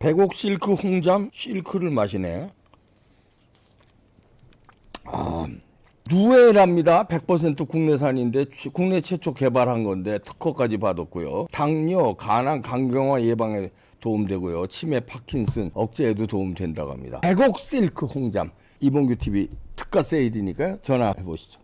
백옥 실크 홍잠 실크를 마시네. 누에랍니다. 100% 국내산인데 국내 최초 개발한 건데 특허까지 받았고요. 당뇨, 간암, 간경화 예방에 도움되고요. 치매, 파킨슨 억제에도 도움된다고 합니다. 백옥 실크 홍잠 이봉규 TV 특가 세일이니까요. 전화해 보시죠.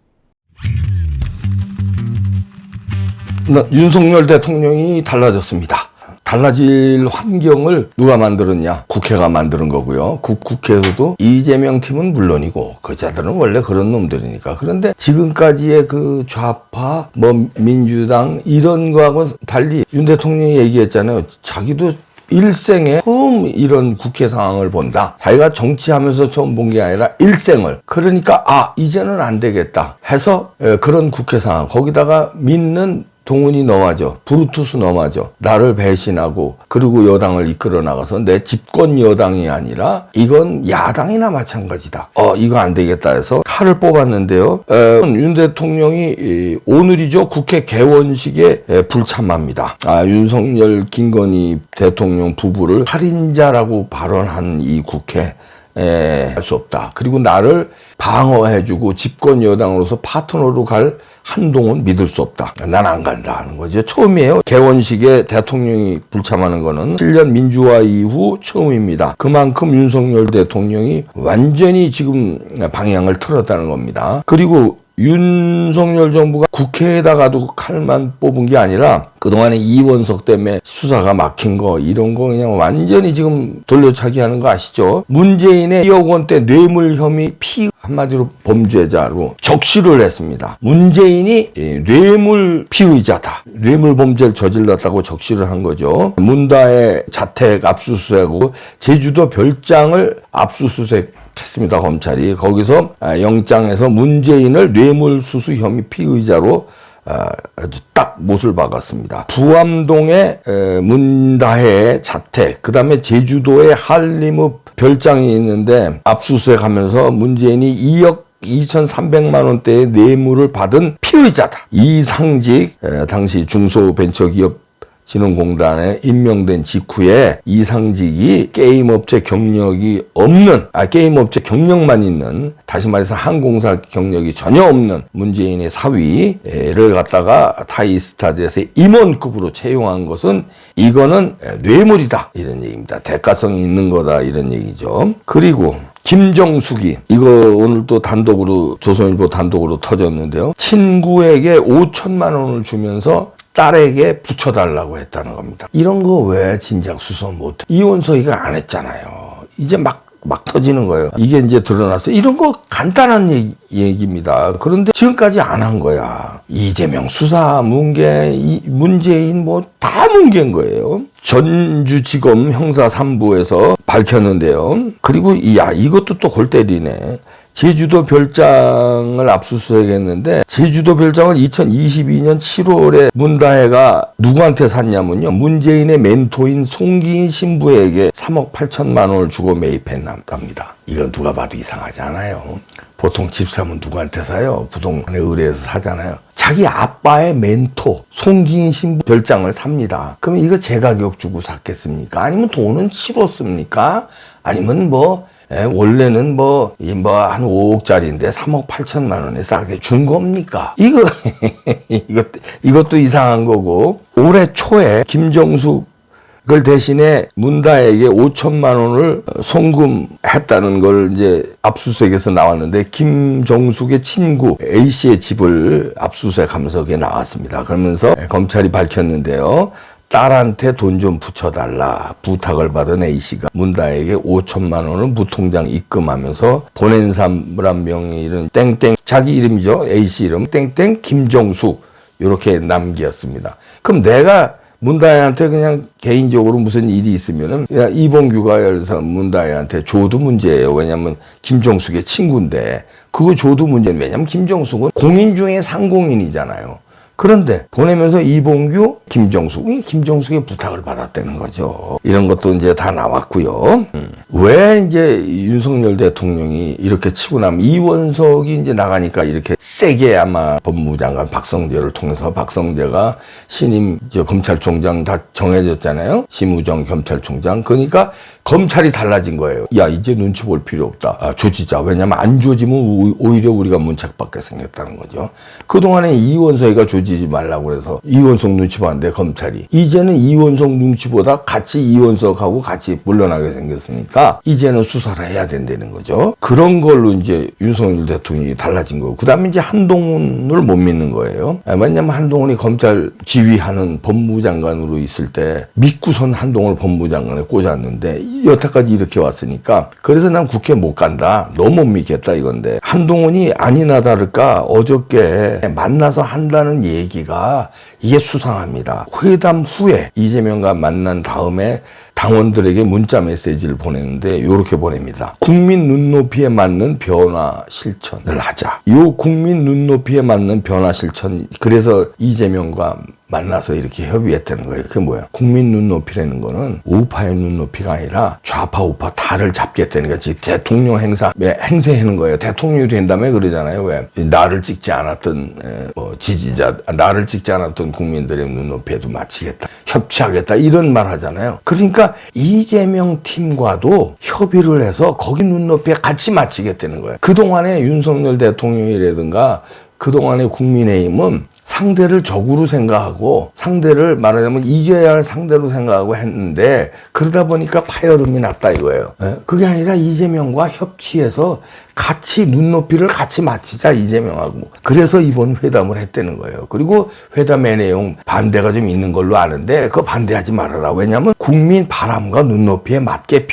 윤석열 대통령이 달라졌습니다. 달라질 환경을 누가 만들었냐? 국회가 만드는 거고요. 국회에서도 이재명 팀은 물론이고 그 자들은 원래 그런 놈들이니까. 그런데 지금까지의 그 좌파, 민주당 이런 거하고 달리 윤 대통령이 얘기했잖아요. 자기도 일생에 처음 이런 국회 상황을 본다. 자기가 정치하면서 처음 본 게 아니라 일생을. 그러니까 이제는 안 되겠다 해서 그런 국회 상황 거기다가 믿는 동훈이 너마저 브루투스 너마저 나를 배신하고 그리고 여당을 이끌어 나가서 내 집권 여당이 아니라 이건 야당이나 마찬가지다. 이거 안 되겠다 해서 칼을 뽑았는데요. 윤 대통령이 오늘이죠. 국회 개원식에 불참합니다. 윤석열 김건희 대통령 부부를 살인자라고 발언한 이 국회 할 수 없다. 그리고 나를 방어해주고 집권 여당으로서 파트너로 갈 한동훈 믿을 수 없다. 난 안 간다 하는 거죠. 처음이에요. 개원식에 대통령이 불참하는 거는 7년 민주화 이후 처음입니다. 그만큼 윤석열 대통령이 완전히 지금 방향을 틀었다는 겁니다. 그리고 윤석열 정부가 국회에다가도 칼만 뽑은 게 아니라 그동안에 이원석 때문에 수사가 막힌 거 이런 거 그냥 완전히 지금 돌려차기 하는 거 아시죠? 문재인의 2억 원대 뇌물 혐의 한마디로 범죄자로 적시를 했습니다. 문재인이 뇌물 피의자다. 뇌물 범죄를 저질렀다고 적시를 한 거죠. 문다의 자택 압수수색하고 제주도 별장을 압수수색했습니다. 검찰이. 거기서 영장에서 문재인을 뇌물수수 혐의 피의자로 아주 딱 못을 박았습니다. 부암동의 문다혜의 자택, 그 다음에 제주도의 한림읍 별장이 있는데 압수수색하면서 문재인이 2억 2,300만 원대의 뇌물을 받은 피의자다. 이상직 당시 중소벤처기업 진흥공단에 임명된 직후에 이상직이 게임업체 경력이 없는, 게임업체 경력만 있는, 다시 말해서 항공사 경력이 전혀 없는 문재인의 사위를 갖다가 타이스타즈에서 임원급으로 채용한 것은 이거는 뇌물이다. 이런 얘기입니다. 대가성이 있는 거다. 이런 얘기죠. 그리고 김정숙이 이거 오늘 또 단독으로 조선일보 단독으로 터졌는데요. 친구에게 5천만 원을 주면서 딸에게 붙여달라고 했다는 겁니다. 이런 거 왜 진작 수사 못해? 이원석이가 안 했잖아요. 이제 막 터지는 거예요. 이게 이제 드러났어요. 이런 거 간단한 얘기입니다. 그런데 지금까지 안 한 거야. 이재명 수사 뭉개, 문재인 다 뭉갠 거예요. 전주지검 형사 3부에서 밝혔는데요. 그리고 이것도 또 골 때리네. 제주도 별장을 압수수색했는데 제주도 별장을 2022년 7월에 문다혜가 누구한테 샀냐면요. 문재인의 멘토인 송기인 신부에게 3억 8천만 원을 주고 매입했답니다. 이건 누가 봐도 이상하지 않아요. 보통 집 사면 누구한테 사요? 부동산에 의뢰해서 사잖아요. 자기 아빠의 멘토 송기인 신부 별장을 삽니다. 그럼 이거 제 가격 주고 샀겠습니까? 아니면 돈은 치렀습니까? 아니면 원래는 한 5억짜리인데 3억 8천만 원에 싸게 준 겁니까? 이것도 이상한 거고, 올해 초에 김정숙을 대신에 문다에게 5천만 원을 송금했다는 걸 이제 압수수색에서 나왔는데, 김정숙의 친구 A씨의 집을 압수수색하면서 그게 나왔습니다. 그러면서 검찰이 밝혔는데요. 딸한테 돈 좀 붙여달라 부탁을 받은 A씨가 문다에게 5천만 원을 무통장 입금하면서 보낸 사람 명의 이름 땡땡 자기 이름이죠. A씨 이름 땡땡 김정숙 이렇게 남겼습니다. 그럼 내가 문다혜한테 그냥 개인적으로 무슨 일이 있으면은 이봉규가 그래서 문다혜한테 줘도 문제예요. 왜냐면 김정숙의 친구인데 그거 줘도 문제는 왜냐면 김정숙은 공인 중에 상공인이잖아요. 그런데 보내면서 이봉규, 김정숙의 부탁을 받았다는 거죠. 이런 것도 이제 다 나왔고요. 왜 이제 윤석열 대통령이 이렇게 치고 나면 이원석이 이제 나가니까 이렇게 세게 아마 법무장관 박성재를 통해서 박성재가 신임 검찰총장 다 정해졌잖아요. 심우정 검찰총장. 그러니까 검찰이 달라진 거예요. 야, 이제 눈치 볼 필요 없다. 조지자. 왜냐면 안 조지면 오히려 우리가 문책받게 생겼다는 거죠. 그동안에 이원석이가 조지지 말라고 그래서 이원석 눈치 봤는데 검찰이. 이제는 이원석 눈치보다 같이 이원석하고 같이 물러나게 생겼으니까 이제는 수사를 해야 된다는 거죠. 그런 걸로 이제 윤석열 대통령이 달라진 거고. 그 다음에 이제 한동훈을 못 믿는 거예요. 왜냐면 한동훈이 검찰 지휘하는 법무장관으로 있을 때 믿고선 한동훈을 법무장관에 꽂았는데 여태까지 이렇게 왔으니까 그래서 난 국회 못 간다. 너 못 믿겠다 이건데 한동훈이 아니나 다를까 어저께 만나서 한다는 얘기가 이게 수상합니다. 회담 후에 이재명과 만난 다음에 당원들에게 문자 메시지를 보냈는데 이렇게 보냅니다. 국민 눈높이에 맞는 변화 실천을 하자. 이 국민 눈높이에 맞는 변화 실천, 그래서 이재명과 만나서 이렇게 협의했다는 거예요. 그게 뭐야? 국민 눈높이라는 거는 우파의 눈높이가 아니라 좌파 우파 다를 잡겠다는 거지. 대통령 행세하는 거예요. 대통령이 된다며 그러잖아요. 왜? 나를 찍지 않았던 지지자, 나를 찍지 않았던 국민들의 눈높이에도 맞추겠다, 협치하겠다 이런 말 하잖아요. 그러니까 이재명 팀과도 협의를 해서 거기 눈높이에 같이 맞추겠다는 거예요. 그동안에 윤석열 대통령이라든가 그동안의 국민의힘은 상대를 적으로 생각하고 상대를 말하자면 이겨야 할 상대로 생각하고 했는데 그러다 보니까 파열음이 났다 이거예요. 그게 아니라 이재명과 협치해서 같이 눈높이를 같이 맞추자 이재명하고. 그래서 이번 회담을 했다는 거예요. 그리고 회담의 내용 반대가 좀 있는 걸로 아는데 그거 반대하지 말아라. 왜냐하면 국민 바람과 눈높이에 맞게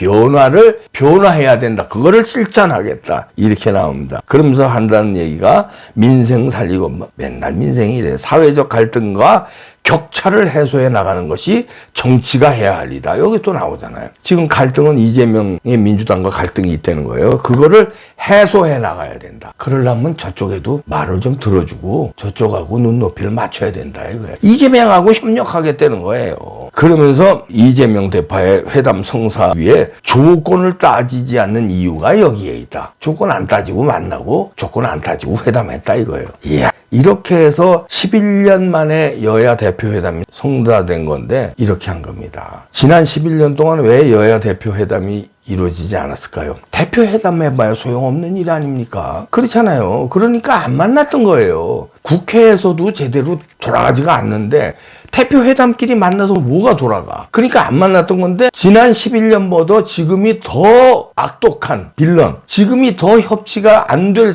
변화해야 된다. 그거를 실천하겠다. 이렇게 나옵니다. 그러면서 한다는 얘기가 민생 살리고 맨날 민생이 이래. 사회적 갈등과 격차를 해소해 나가는 것이 정치가 해야 할 일이다. 여기 또 나오잖아요. 지금 갈등은 이재명의 민주당과 갈등이 있다는 거예요. 그거를 해소해 나가야 된다. 그러려면 저쪽에도 말을 좀 들어주고 저쪽하고 눈높이를 맞춰야 된다. 이거예요. 이재명하고 협력하겠다는 거예요. 그러면서 이재명 대파의 회담 성사 위에 조건을 따지지 않는 이유가 여기에 있다. 조건 안 따지고 만나고 조건 안 따지고 회담했다 이거예요. 이야. 이렇게 해서 11년 만에 여야 대표회담이 성사된 건데 이렇게 한 겁니다. 지난 11년 동안 왜 여야 대표회담이 이루어지지 않았을까요? 대표회담 해봐야 소용없는 일 아닙니까? 그렇잖아요. 그러니까 안 만났던 거예요. 국회에서도 제대로 돌아가지가 않는데 대표회담끼리 만나서 뭐가 돌아가? 그러니까 안 만났던 건데 지난 11년보다 지금이 더 악독한 빌런, 지금이 더 협치가 안 될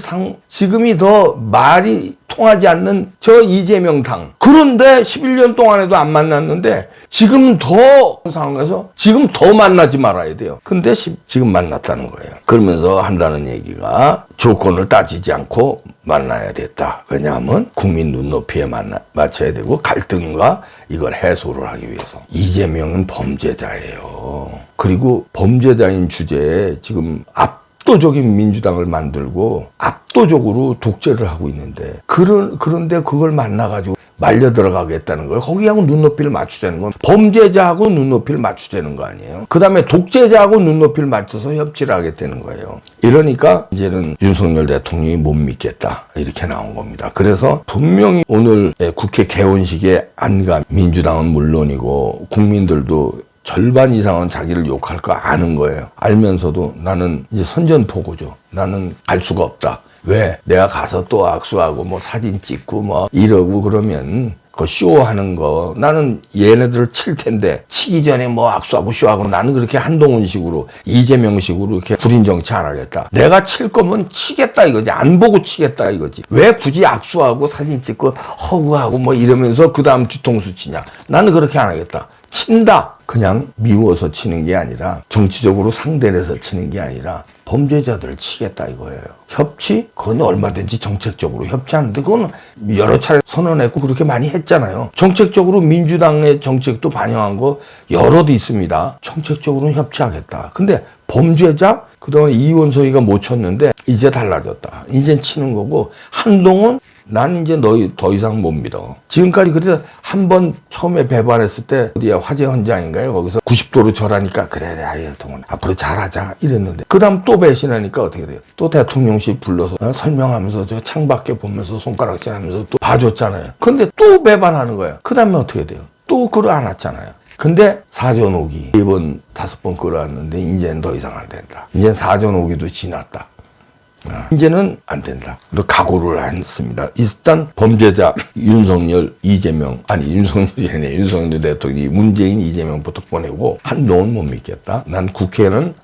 지금이 더 말이 통하지 않는 저 이재명 당. 그런데 11년 동안에도 안 만났는데 지금 더 상황에서 지금 더 만나지 말아야 돼요. 근데 지금 만났다는 거예요. 그러면서 한다는 얘기가 조건을 따지지 않고 만나야 됐다. 왜냐하면 국민 눈높이에 맞춰야 되고 갈등과 이걸 해소를 하기 위해서. 이재명은 범죄자예요. 그리고 범죄자인 주제에 지금 압도적인 민주당을 만들고 압도적으로 독재를 하고 있는데 그런데 그걸 만나가지고 말려 들어가겠다는 거예요. 거기하고 눈높이를 맞추자는 건 범죄자하고 눈높이를 맞추자는 거 아니에요. 그 다음에 독재자하고 눈높이를 맞춰서 협치를 하겠다는 거예요. 이러니까 이제는 윤석열 대통령이 못 믿겠다 이렇게 나온 겁니다. 그래서 분명히 오늘 국회 개원식에 안 간 민주당은 물론이고 국민들도 절반 이상은 자기를 욕할 거 아는 거예요. 알면서도 나는 이제 선전포고죠. 나는 갈 수가 없다. 왜? 내가 가서 또 악수하고 뭐 사진 찍고 뭐 이러고 그러면 그 쇼하는 거 나는 얘네들을 칠 텐데 치기 전에 뭐 악수하고 쇼하고 나는 그렇게 한동훈식으로 이재명식으로 이렇게 불인 정치 안 하겠다. 내가 칠 거면 치겠다 이거지. 안 보고 치겠다 이거지. 왜 굳이 악수하고 사진 찍고 허구하고 뭐 이러면서 그 다음 뒤통수 치냐. 나는 그렇게 안 하겠다. 친다. 그냥 미워서 치는 게 아니라 정치적으로 상대해서 치는 게 아니라 범죄자들을 치겠다 이거예요. 협치? 그건 얼마든지 정책적으로 협치하는데 그건 여러 차례 선언했고 그렇게 많이 했잖아요. 정책적으로 민주당의 정책도 반영한 거 여럿 있습니다. 정책적으로는 협치하겠다. 근데 범죄자? 그동안 이원석이가 못 쳤는데 이제 달라졌다. 이젠 치는 거고 한동훈 난 이제 너 더 이상 못 믿어. 지금까지 그래서 한 번 처음에 배반했을 때 어디야 화재 현장인가요? 거기서 90도로 절하니까 그래 아예 동원 앞으로 잘하자 이랬는데 그다음 또 배신하니까 어떻게 돼요? 또 대통령실 불러서 설명하면서 저 창밖에 보면서 손가락질 하면서 또 봐줬잖아요. 근데 또 배반하는 거야. 그다음에 어떻게 돼요? 또 끌어안았잖아요. 근데 사전 오기 4번 5번 끌어안는데 이제는 더 이상 안 된다. 이제는 사전 오기도 지났다. 이제는 안 된다. 그리고 각오를 했습니다. 일단 범죄자 윤석열, 이재명, 아니 윤석열이 아니라 윤석열 대통령이 문재인, 이재명부터 보내고 한동훈 못 믿겠다. 난 국회는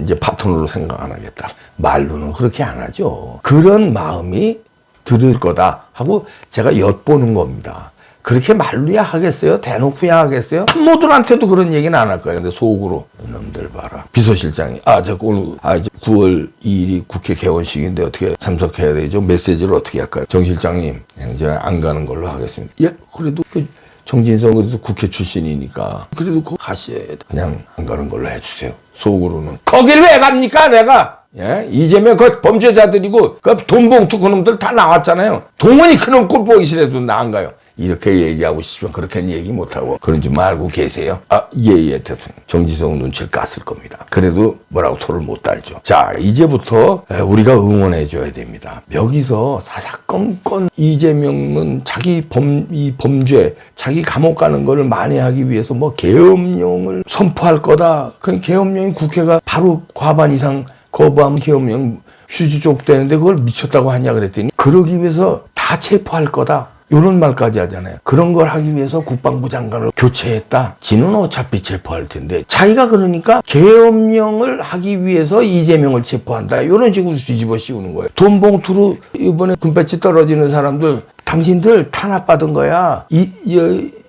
이제 파트너로 생각 안 하겠다. 말로는 그렇게 안 하죠. 그런 마음이 들을 거다 하고 제가 엿보는 겁니다. 그렇게 말로야 하겠어요? 대놓고야 하겠어요? 참모들한테도 그런 얘기는 안 할 거예요. 근데 속으로 이놈들 봐라. 비서실장이 저 오늘 이제 9월 2일이 국회 개원식인데 어떻게 참석해야 되죠? 메시지를 어떻게 할까요? 정 실장님 이제 안 가는 걸로 하겠습니다. 예, 그래도 정진석 그래도 국회 출신이니까 그래도 그거 가셔야 돼. 그냥 안 가는 걸로 해주세요. 속으로는 거길 왜 갑니까 내가? 예? 이재명 그 범죄자들이고 그 돈봉투 그놈들 다 나왔잖아요. 동원이 그놈 꼴 보기 싫어도 나 안 가요. 이렇게 얘기하고 싶으면 그렇게는 얘기 못하고 그런 줄 알고 계세요. 예 대통령 정지성 눈치를 깠을 겁니다. 그래도 뭐라고 토를 못 달죠. 자 이제부터 우리가 응원해 줘야 됩니다. 여기서 사사건건 이재명은 자기 범죄 자기 감옥 가는 거를 만회하기 위해서 뭐 계엄령을 선포할 거다. 그 계엄령이 국회가 바로 과반 이상 거부하면 계엄령 휴지 족되는데 그걸 미쳤다고 하냐 그랬더니 그러기 위해서 다 체포할 거다. 이런 말까지 하잖아요. 그런 걸 하기 위해서 국방부 장관을 교체했다. 지는 어차피 체포할 텐데 자기가 그러니까 계엄령을 하기 위해서 이재명을 체포한다. 이런 식으로 뒤집어 씌우는 거예요. 돈 봉투로 이번에 금배지 떨어지는 사람들 당신들 탄압받은 거야.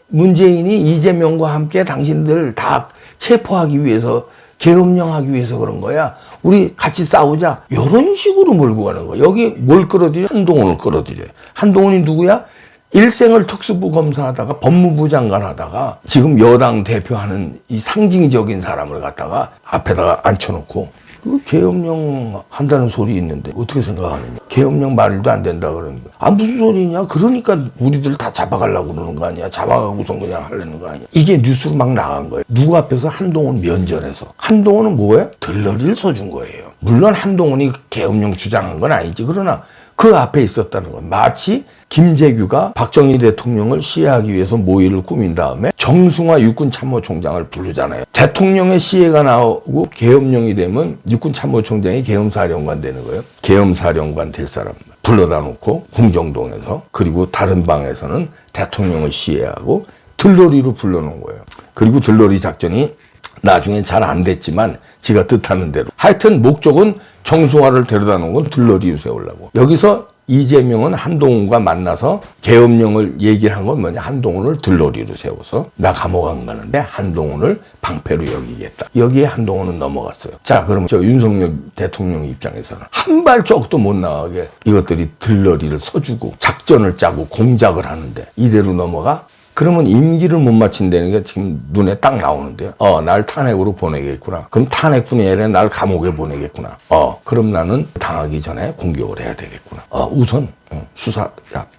문재인이 이재명과 함께 당신들 다 체포하기 위해서 계엄령 하기 위해서 그런 거야. 우리 같이 싸우자. 이런 식으로 몰고 가는 거야. 여기 뭘 끌어들여? 한동훈을 끌어들여요. 한동훈이 누구야? 일생을 특수부 검사하다가 법무부 장관 하다가 지금 여당 대표하는 이 상징적인 사람을 갖다가 앞에다가 앉혀놓고 그 계엄령 한다는 소리 있는데 어떻게 생각하느냐. 계엄령 말도 안 된다 그러는 거야. 무슨 소리냐. 그러니까 우리들 다 잡아가려고 그러는 거 아니야. 잡아가고선 그냥 하려는 거 아니야. 이게 뉴스로 막 나간 거예요. 누구 앞에서 한동훈 면전에서. 한동훈은 뭐예요? 들러리를 서준 거예요. 물론 한동훈이 계엄령 주장한 건 아니지. 그러나 그 앞에 있었다는 건 마치 김재규가 박정희 대통령을 시해하기 위해서 모의를 꾸민 다음에 정승화 육군참모총장을 부르잖아요. 대통령의 시해가 나오고 계엄령이 되면 육군참모총장이 계엄사령관 되는 거예요. 계엄사령관 될 사람 불러다 놓고 홍정동에서 그리고 다른 방에서는 대통령을 시해하고 들러리로 불러놓은 거예요. 그리고 들러리 작전이 나중엔 잘 안 됐지만 지가 뜻하는 대로 하여튼 목적은 정승화를 데려다 놓은 건 들러리로 세우려고. 여기서 이재명은 한동훈과 만나서 계엄령을 얘기를 한 건 뭐냐. 한동훈을 들러리로 세워서 나 감옥 안 가는데 한동훈을 방패로 여기겠다. 여기에 한동훈은 넘어갔어요. 자 그럼 저 윤석열 대통령 입장에서는 한 발짝도 못 나가게 이것들이 들러리를 서주고 작전을 짜고 공작을 하는데 이대로 넘어가? 그러면 임기를 못 마친다는 게 지금 눈에 딱 나오는데요. 날 탄핵으로 보내겠구나. 그럼 탄핵뿐이 아니라 날 감옥에 보내겠구나. 그럼 나는 당하기 전에 공격을 해야 되겠구나. 우선 수사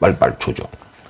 빨빨 조져.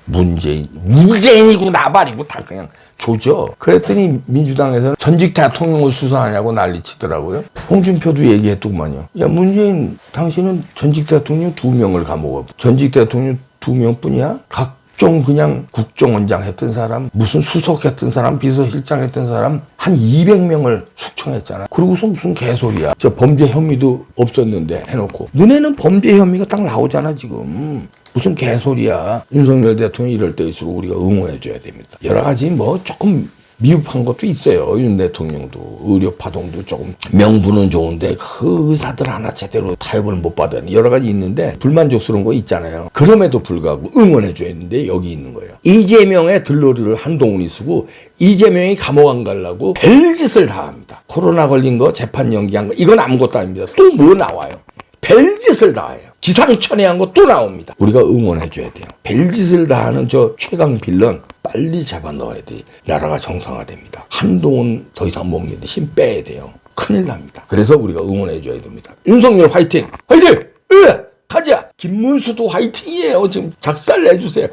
문재인이고 나발이고 다 그냥 조져. 그랬더니 민주당에서는 전직 대통령을 수사하냐고 난리치더라고요. 홍준표도 얘기했더구만요. 야 문재인 당신은 전직 대통령 2명을 감옥에 전직 대통령 2명뿐이야? 각종 그냥 국정원장 했던 사람, 무슨 수석 했던 사람, 비서실장 했던 사람 한 200명을 숙청했잖아. 그러고서 무슨 개소리야. 저 범죄 혐의도 없었는데 해놓고. 눈에는 범죄 혐의가 딱 나오잖아 지금. 무슨 개소리야. 윤석열 대통령이 이럴 때일수록 우리가 응원해줘야 됩니다. 여러 가지 뭐 조금 미흡한 것도 있어요. 윤 대통령도 의료 파동도 조금 명분은 좋은데 그 의사들 하나 제대로 타협을 못 받아니 여러 가지 있는데 불만족스러운 거 있잖아요. 그럼에도 불구하고 응원해줘야 했는데 여기 있는 거예요. 이재명의 들러리를 한동훈이 쓰고 이재명이 감옥 안 가려고 별짓을 다 합니다. 코로나 걸린 거 재판 연기한 거 이건 아무것도 아닙니다. 또 뭐 나와요. 별짓을 다 해요. 기상천외한 거 또 나옵니다. 우리가 응원해줘야 돼요. 별짓을 다 하는 저 최강 빌런 빨리 잡아 넣어야 돼. 나라가 정상화됩니다. 한동훈 더 이상 못 믿는 힘 빼야 돼요. 큰일 납니다. 그래서 우리가 응원해줘야 됩니다. 윤석열 화이팅! 화이팅! 가자! 김문수도 화이팅이에요. 지금 작살 내주세요.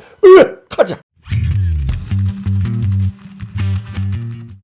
가자.